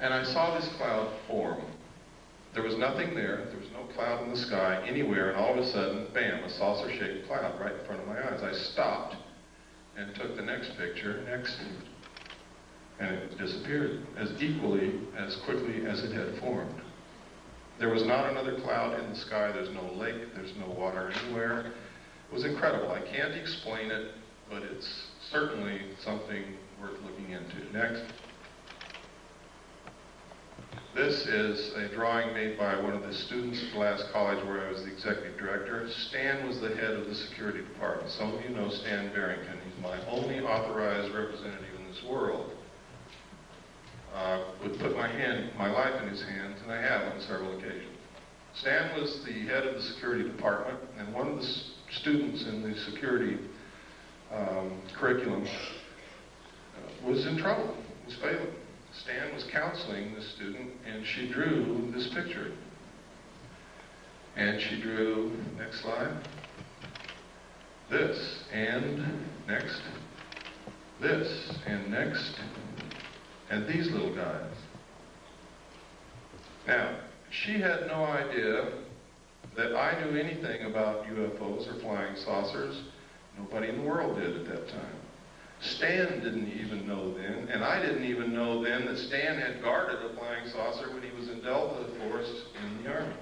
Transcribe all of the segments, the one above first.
And I saw this cloud form. There was nothing there. There was no cloud in the sky anywhere, and all of a sudden, bam, a saucer-shaped cloud right in front of my eyes. I stopped and took the next picture, next, and it disappeared as equally, as quickly as it had formed. There was not another cloud in the sky. There's no lake. There's no water anywhere. It was incredible. I can't explain it, but it's certainly something worth looking into. Next. This is a drawing made by one of the students at the last college where I was the executive director. Stan was the head of the security department. Some of you know Stan Barrington. He's my only authorized representative in this world. Would put my life in his hands, and I have on several occasions. Stan was the head of the security department, and one of the students in the security curriculum was in trouble, was failing. Stan was counseling the student, and she drew this picture. And she drew, next slide, this, and next, this, and next, and these little guys. Now, she had no idea that I knew anything about UFOs or flying saucers. Nobody in the world did at that time. Stan didn't even know then, and I didn't even know then that Stan had guarded a flying saucer when he was in Delta Force in the Army.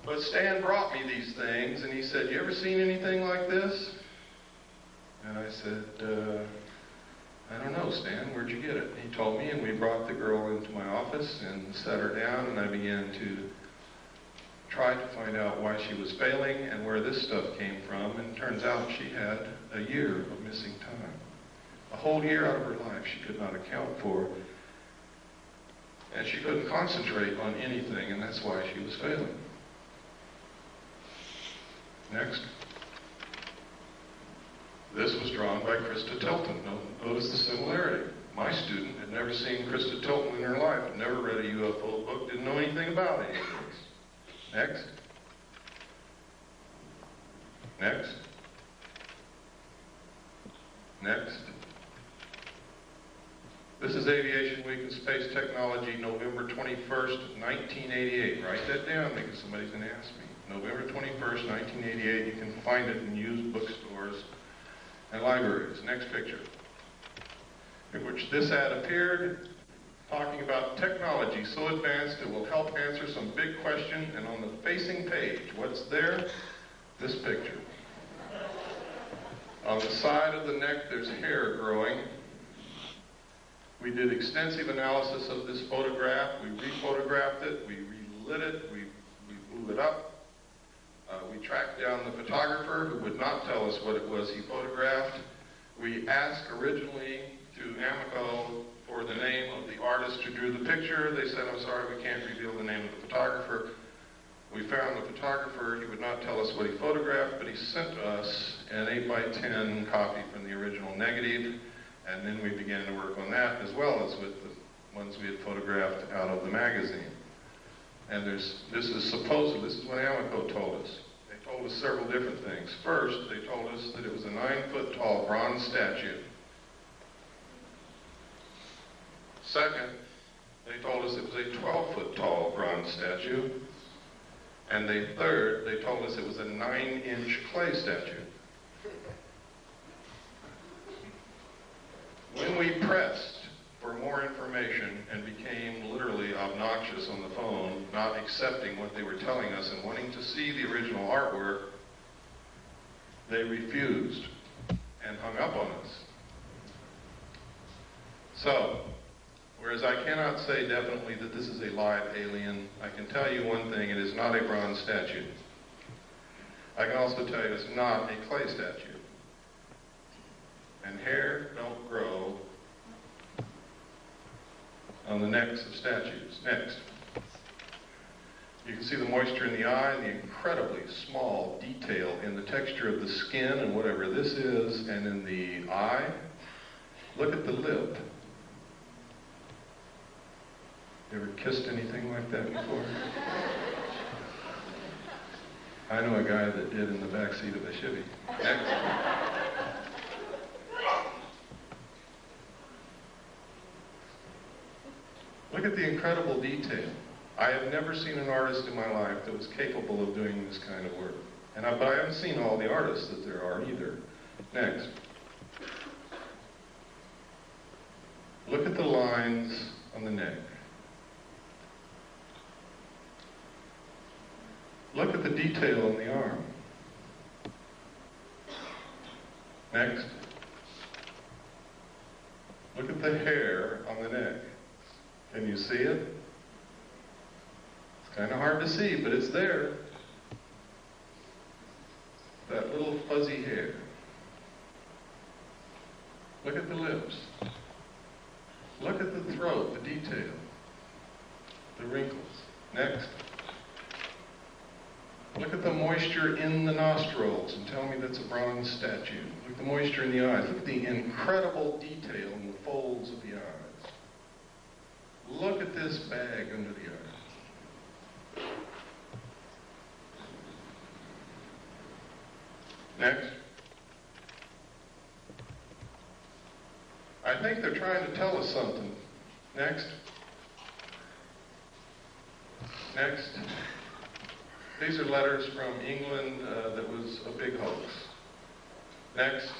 But Stan brought me these things, and he said, "You ever seen anything like this?" And I said, "I don't know, Stan, where'd you get it?" And he told me, and we brought the girl into my office and sat her down, and I began to try to find out why she was failing and where this stuff came from, and it turns out she had a year of missing time. A whole year out of her life she could not account for, and she couldn't concentrate on anything, and that's why she was failing. Next. This was drawn by Krista Tilton. Notice the similarity. My student had never seen Krista Tilton in her life, had never read a UFO book, didn't know anything about any of this. Next. Next. Next. This is Aviation Week in Space Technology, November 21st, 1988. Write that down because somebody's going to ask me. November 21st, 1988. You can find it in used bookstores and libraries. Next picture. In which this ad appeared, talking about technology so advanced it will help answer some big question, and on the facing page, what's there? This picture. On the side of the neck, there's hair growing. We did extensive analysis of this photograph. We rephotographed it, we relit it, we blew it up. We tracked down the photographer who would not tell us what it was he photographed. We asked originally through Amoco for the name of the artist who drew the picture. They said, "I'm sorry, we can't reveal the name of the photographer." We found the photographer. He would not tell us what he photographed, but he sent us an 8x10 copy from the original negative, and then we began to work on that as well as with the ones we had photographed out of the magazine. And this is what Amoco told us. They told us several different things. First, they told us that it was a 9-foot-tall bronze statue. Second, they told us it was a 12-foot-tall bronze statue. And third, they told us it was a 9-inch clay statue. When we pressed for more information and became literally obnoxious on the phone, not accepting what they were telling us and wanting to see the original artwork, they refused and hung up on us. So, whereas I cannot say definitely that this is a live alien, I can tell you one thing: it is not a bronze statue. I can also tell you it's not a clay statue. And hair don't grow on the necks of statues. Next. You can see the moisture in the eye and the incredibly small detail in the texture of the skin and whatever this is, and in the eye. Look at the lip. You ever kissed anything like that before? I know a guy that did in the back seat of a Chevy. Next. Look at the incredible detail. I have never seen an artist in my life that was capable of doing this kind of work. But I haven't seen all the artists that there are either. Next. Look at the lines on the neck. Look at the detail in the arm. Next. Look at the hair on the neck. Can you see it? It's kind of hard to see, but it's there. That little fuzzy hair. Look at the lips. Look at the throat, the detail, the wrinkles. Next. Look at the moisture in the nostrils and tell me that's a bronze statue. Look at the moisture in the eyes. Look at the incredible detail in the folds of the eyes. Look at this bag under the eyes. Next. I think they're trying to tell us something. Next. Next. These are letters from England that was a big hoax. Next.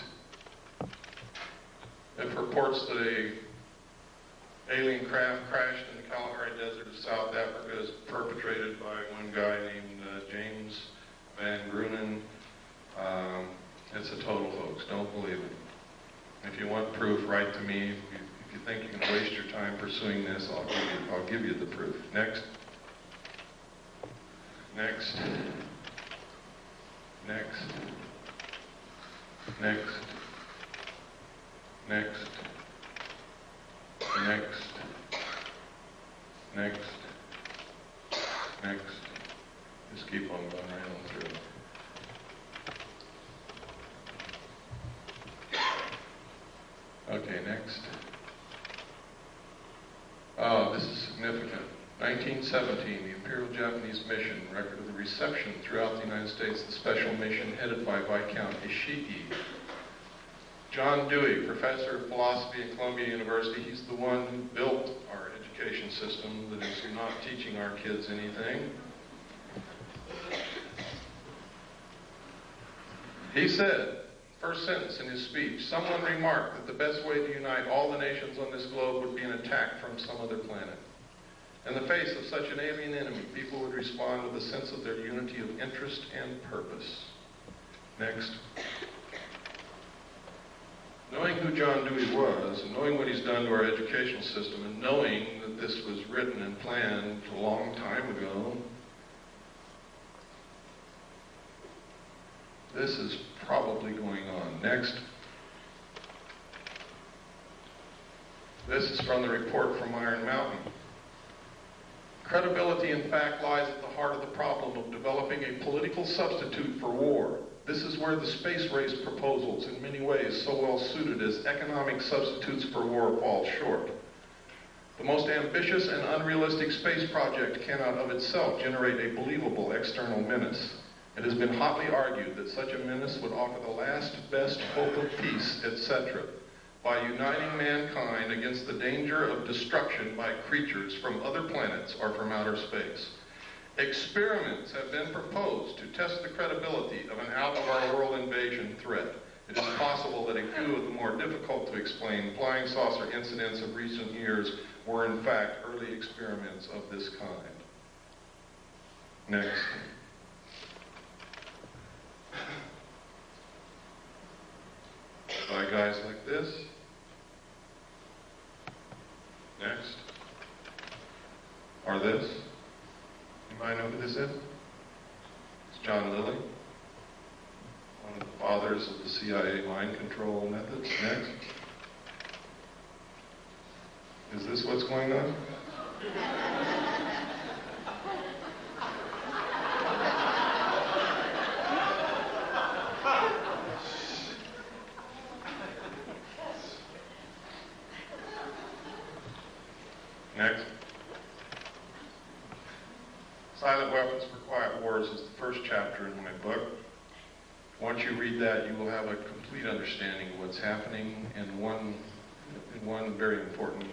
It reports that a alien craft crashed in the Kalahari Desert of South Africa is perpetrated by one guy named James Van Grunen. It's a total hoax. Don't believe it. If you want proof, write to me. If you think you can waste your time pursuing this, I'll give you the proof. Next. Next. Next. Next. Next. Next. Next. Next. Just keep on going right on through. Okay, next. Oh, this is significant. 1917, the Imperial Japanese Mission, record of the reception throughout the United States, the special mission headed by Viscount Ishii. John Dewey, professor of philosophy at Columbia University, he's the one who built our education system that is not teaching our kids anything. He said, first sentence in his speech, someone remarked that the best way to unite all the nations on this globe would be an attack from some other planet. In the face of such an alien enemy, people would respond with a sense of their unity of interest and purpose. Next. Knowing who John Dewey was, and knowing what he's done to our educational system, and knowing that this was written and planned a long time ago, this is probably going on. Next. This is from the report from Iron Mountain. Credibility, in fact, lies at the heart of the problem of developing a political substitute for war. This is where the space race proposals, in many ways so well suited as economic substitutes for war, fall short. The most ambitious and unrealistic space project cannot of itself generate a believable external menace. It has been hotly argued that such a menace would offer the last best hope of peace, etc., by uniting mankind against the danger of destruction by creatures from other planets or from outer space. Experiments have been proposed to test the credibility of an out-of-our-world invasion threat. It is possible that a few of the more difficult to explain flying saucer incidents of recent years were in fact early experiments of this kind. Next. By guys like this. Next. Or this. Anybody know who this is? It's John Lilly, one of the fathers of the CIA mind control methods. Next. Is this what's going on? Next. Silent Weapons for Quiet Wars is the first chapter in my book. Once you read that, you will have a complete understanding of what's happening in one very important